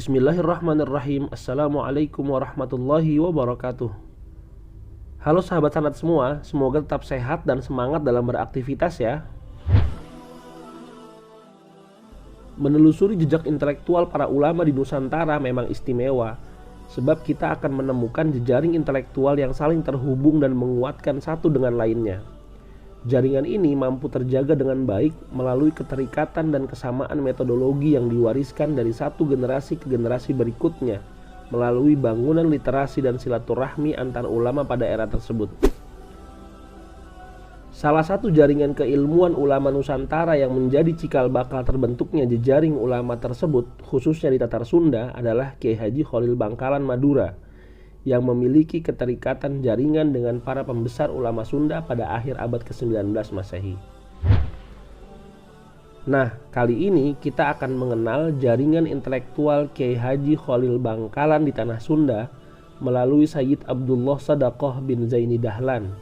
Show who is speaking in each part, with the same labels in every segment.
Speaker 1: Bismillahirrahmanirrahim. Assalamualaikum warahmatullahi wabarakatuh. Halo sahabat sanad semua, semoga tetap sehat dan semangat dalam beraktivitas ya. Menelusuri jejak intelektual para ulama di Nusantara memang istimewa, sebab kita akan menemukan jejaring intelektual yang saling terhubung dan menguatkan satu dengan lainnya. Jaringan ini mampu terjaga dengan baik melalui keterikatan dan kesamaan metodologi yang diwariskan dari satu generasi ke generasi berikutnya melalui bangunan literasi dan silaturahmi antar ulama pada era tersebut. Salah satu jaringan keilmuan ulama Nusantara yang menjadi cikal bakal terbentuknya jejaring ulama tersebut, khususnya di Tatar Sunda, adalah Kiai Haji Kholil Bangkalan Madura, yang memiliki keterikatan jaringan dengan para pembesar ulama Sunda pada akhir abad ke-19 Masehi. Nah, kali ini kita akan mengenal jaringan intelektual Kiai Haji Kholil Bangkalan di tanah Sunda melalui Sayyid Abdullah Sadaqah bin Zaini Dahlan.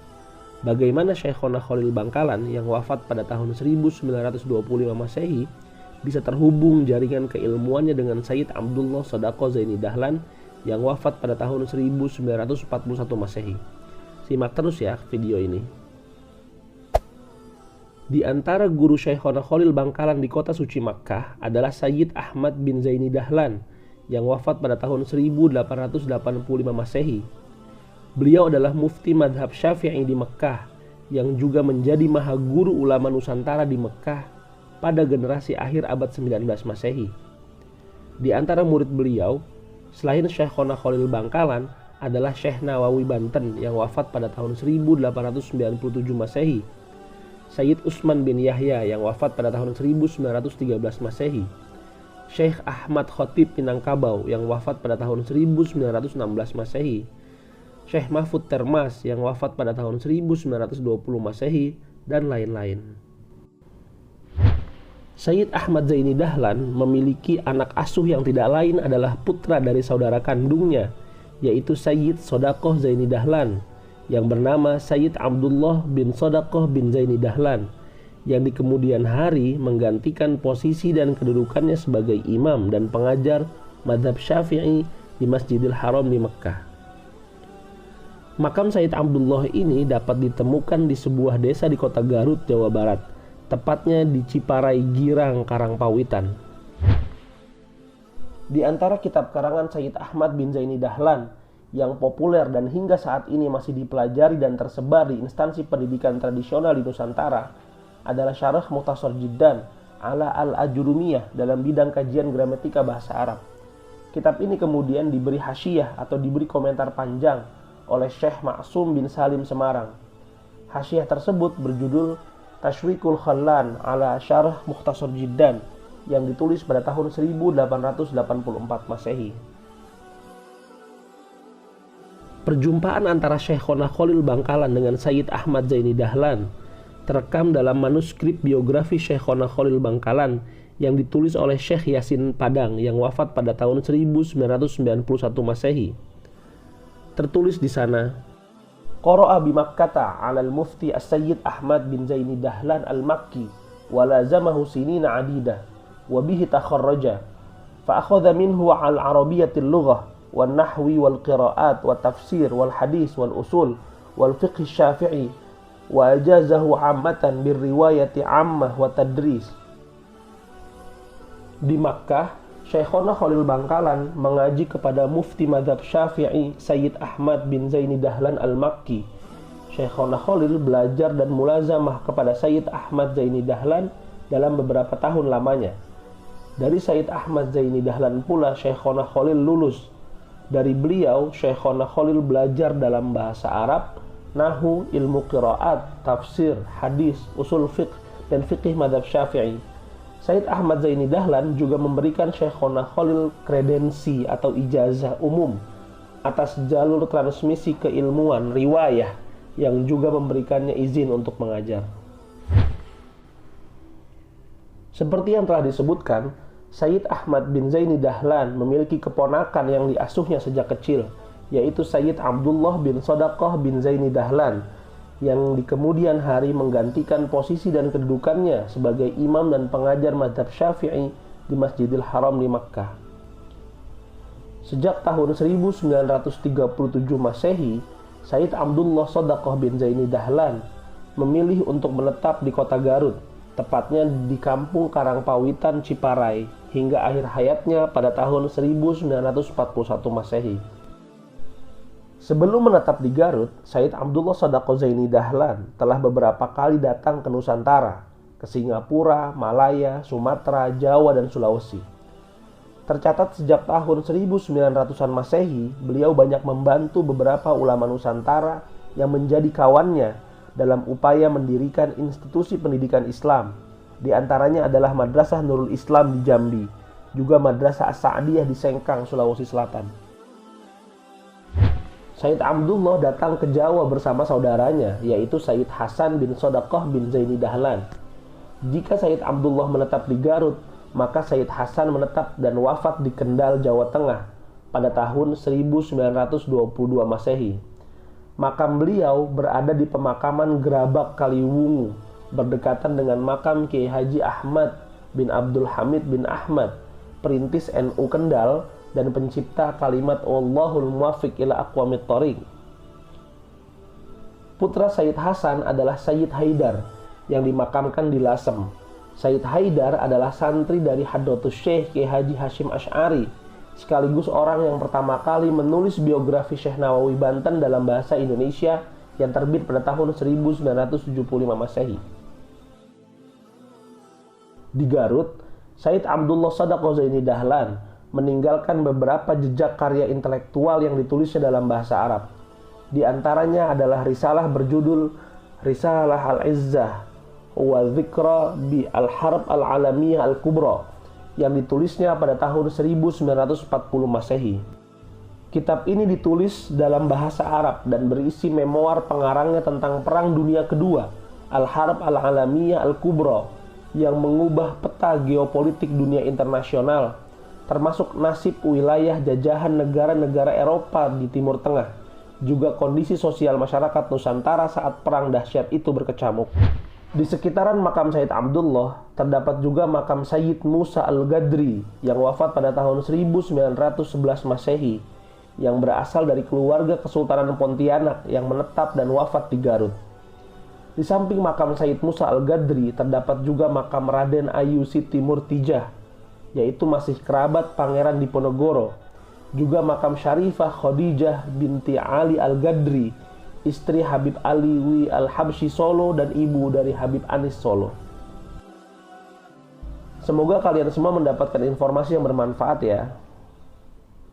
Speaker 1: Bagaimana Syekhona Kholil Bangkalan yang wafat pada tahun 1925 Masehi bisa terhubung jaringan keilmuannya dengan Sayyid Abdullah Sadaqah Zaini Dahlan yang wafat pada tahun 1941 Masehi. Simak terus ya video ini. Di antara guru Syekhona Kholil Bangkalan di kota suci Makkah adalah Sayyid Ahmad bin Zaini Dahlan yang wafat pada tahun 1885 Masehi. Beliau adalah mufti madhab Syafi'i di Mekkah yang juga menjadi maha guru ulama Nusantara di Mekkah pada generasi akhir abad 19 Masehi. Di antara murid beliau, selain Syekhona Kholil Bangkalan adalah Syekh Nawawi Banten yang wafat pada tahun 1897 Masehi, Sayyid Utsman bin Yahya yang wafat pada tahun 1913 Masehi, Syekh Ahmad Khotib Minangkabau yang wafat pada tahun 1916 Masehi, Syekh Mahfud Termas yang wafat pada tahun 1920 Masehi, dan lain-lain. Sayyid Ahmad Zaini Dahlan memiliki anak asuh yang tidak lain adalah putra dari saudara kandungnya, yaitu Sayyid Sodaqoh Zaini Dahlan yang bernama Sayyid Abdullah bin Sodaqoh bin Zaini Dahlan, yang di kemudian hari menggantikan posisi dan kedudukannya sebagai imam dan pengajar madhab Syafi'i di Masjidil Haram di Mekkah. Makam Sayyid Abdullah ini dapat ditemukan di sebuah desa di kota Garut, Jawa Barat, tepatnya di Ciparai Girang, Karangpawitan. Di antara kitab karangan Sayyid Ahmad bin Zaini Dahlan yang populer dan hingga saat ini masih dipelajari dan tersebar di instansi pendidikan tradisional di Nusantara adalah Syarah Mukhtasar Jiddan ala al-Ajurumiyah dalam bidang kajian gramatika bahasa Arab. Kitab ini kemudian diberi hasyiyah atau diberi komentar panjang oleh Syekh Maksum bin Salim Semarang. Hasyiyah tersebut berjudul Tashwiqul Khallan ala Syarah Mukhtasar Jiddan yang ditulis pada tahun 1884 Masehi. Perjumpaan antara Syekhona Kholil Bangkalan dengan Sayyid Ahmad Zaini Dahlan terekam dalam manuskrip biografi Syekhona Kholil Bangkalan yang ditulis oleh Syekh Yasin Padang yang wafat pada tahun 1991 Masehi. Tertulis di sana, Qara'a bi Makkata 'ala al-mufti as-Sayyid Ahmad bin Zaini Dahlan al-Makki wa lazamahu sinina 'adidah wa bihi takharraja fa akhadha minhu 'al-arabiyyatil lughah wan nahwi wal qira'at wat tafsir wal hadis wal usul wal fiqh asy-syafi'i wa ajazahu 'ammatan bir riwayati 'ammah wa tadris. Di Makkah, Syekhona Kholil Bangkalan mengaji kepada mufti mazhab Syafi'i Sayyid Ahmad bin Zaini Dahlan al-Makki. Syekhona Kholil belajar dan mulazamah kepada Sayyid Ahmad Zaini Dahlan dalam beberapa tahun lamanya. Dari Sayyid Ahmad Zaini Dahlan pula Syekhona Kholil lulus. Dari beliau, Syekhona Kholil belajar dalam bahasa Arab, nahwu, ilmu qiraat, tafsir, hadis, usul fiqh, dan fiqh mazhab Syafi'i. Sayyid Ahmad Zaini Dahlan juga memberikan Syekhona Kholil kredensi atau ijazah umum atas jalur transmisi keilmuan riwayah yang juga memberikannya izin untuk mengajar. Seperti yang telah disebutkan, Sayyid Ahmad bin Zaini Dahlan memiliki keponakan yang diasuhnya sejak kecil, yaitu Sayyid Abdullah bin Sodaqoh bin Zaini Dahlan, yang di kemudian hari menggantikan posisi dan kedudukannya sebagai imam dan pengajar mazhab Syafi'i di Masjidil Haram di Makkah. Sejak tahun 1937 Masehi, Sayyid Abdullah Shadaqah bin Zaini Dahlan memilih untuk menetap di kota Garut, tepatnya di kampung Karangpawitan Ciparai, hingga akhir hayatnya pada tahun 1941 Masehi. Sebelum menetap di Garut, Sayyid Abdullah Shadaqah Zaini Dahlan telah beberapa kali datang ke Nusantara, ke Singapura, Malaya, Sumatera, Jawa, dan Sulawesi. Tercatat sejak tahun 1900-an Masehi, beliau banyak membantu beberapa ulama Nusantara yang menjadi kawannya dalam upaya mendirikan institusi pendidikan Islam. Di antaranya adalah Madrasah Nurul Islam di Jambi, juga Madrasah As-Sa'diyah di Sengkang, Sulawesi Selatan. Sayyid Abdullah datang ke Jawa bersama saudaranya, yaitu Sayyid Hasan bin Shadaqah bin Zaini Dahlan. Jika Sayyid Abdullah menetap di Garut, maka Sayyid Hasan menetap dan wafat di Kendal, Jawa Tengah pada tahun 1922 Masehi. Makam beliau berada di pemakaman Gerabak Kaliwungu, berdekatan dengan makam Kiai Haji Ahmad bin Abdul Hamid bin Ahmad, perintis NU Kendal dan pencipta kalimat Wallahul muwaffiq ila aqwamit thoriq. Putra Sayyid Hasan adalah Sayyid Haidar yang dimakamkan di Lasem. Sayyid Haidar adalah santri dari Hadratus Syekh Kiai Haji Hashim Asy'ari, sekaligus orang yang pertama kali menulis biografi Syekh Nawawi Banten dalam bahasa Indonesia yang terbit pada tahun 1975 Masehi. Di Garut, Sayyid Abdullah Shadaqah Zaini Dahlan meninggalkan beberapa jejak karya intelektual yang ditulisnya dalam bahasa Arab. Di antaranya adalah risalah berjudul Risalah Al-Izzah wa Dzikra bi Al-Harb Al-Alamiyah Al-Kubra yang ditulisnya pada tahun 1940 Masehi. Kitab ini ditulis dalam bahasa Arab dan berisi memoar pengarangnya tentang Perang Dunia Kedua, Al-Harb Al-Alamiyah Al-Kubra, yang mengubah peta geopolitik dunia internasional, termasuk nasib wilayah jajahan negara-negara Eropa di Timur Tengah, juga kondisi sosial masyarakat Nusantara saat perang dahsyat itu berkecamuk. Di sekitaran makam Sayyid Abdullah, terdapat juga makam Sayyid Musa Al-Ghadri yang wafat pada tahun 1911 Masehi, yang berasal dari keluarga Kesultanan Pontianak yang menetap dan wafat di Garut. Di samping makam Sayyid Musa Al-Ghadri, terdapat juga makam Raden Ayu Siti Murtijah, yaitu masih kerabat Pangeran Diponegoro, juga makam Syarifah Khadijah binti Ali Al-Ghadri, istri Habib Alwi Al-Habsyi Solo dan ibu dari Habib Anis Solo. Semoga kalian semua mendapatkan informasi yang bermanfaat ya.